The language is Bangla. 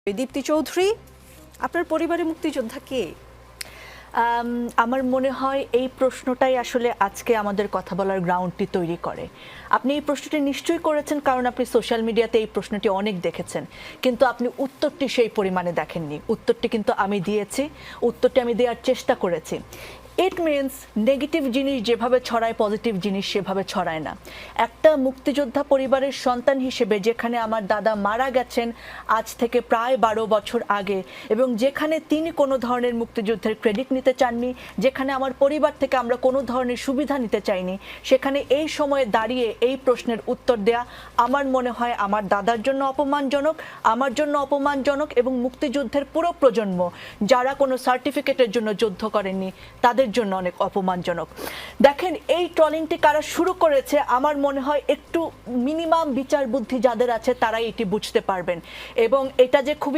দীপ্তি চৌধুরী, আপনার পরিবারে মুক্তিযোদ্ধা কে? আমার মনে হয় এই প্রশ্নটাই আসলে আজকে আমাদের কথা বলার গ্রাউন্ডটি তৈরি করে। আপনি এই প্রশ্নটি নিশ্চয়ই করেছেন, কারণ আপনি সোশ্যাল মিডিয়াতে এই প্রশ্নটি অনেক দেখেছেন, কিন্তু আপনি উত্তরটি সেই পরিমাণে দেখেননি। উত্তরটি কিন্তু আমি দিয়েছি, উত্তরটি আমি দেওয়ার চেষ্টা করেছি। ইট মিনস নেগেটিভ জিনিস যেভাবে ছড়ায়, পজিটিভ জিনিস সেভাবে ছড়ায় না। একটা মুক্তিযোদ্ধা পরিবারের সন্তান হিসেবে, যেখানে আমার দাদা মারা গেছেন আজ থেকে প্রায় 12 বছর আগে, এবং যেখানে তিনি কোনো ধরনের মুক্তিযুদ্ধের ক্রেডিট নিতে চাননি, যেখানে আমার পরিবার থেকে আমরা কোনো ধরনের সুবিধা নিতে চাইনি, সেখানে এই সময়ে দাঁড়িয়ে এই প্রশ্নের উত্তর দেয়া আমার মনে হয় আমার দাদার জন্য অপমানজনক, আমার জন্য অপমানজনক, এবং মুক্তিযুদ্ধের পুরো প্রজন্ম যারা কোনো সার্টিফিকেটের জন্য যুদ্ধ করেননি তাদের জন্য অনেক অপমানজনক। দেখেন, এই ট্রলিংটি কারা শুরু করেছে, আমার মনে হয় একটু মিনিমাম বিচার বুদ্ধি যাদের আছে তারাই এটি বুঝতে পারবেন, এবং এটা যে খুবই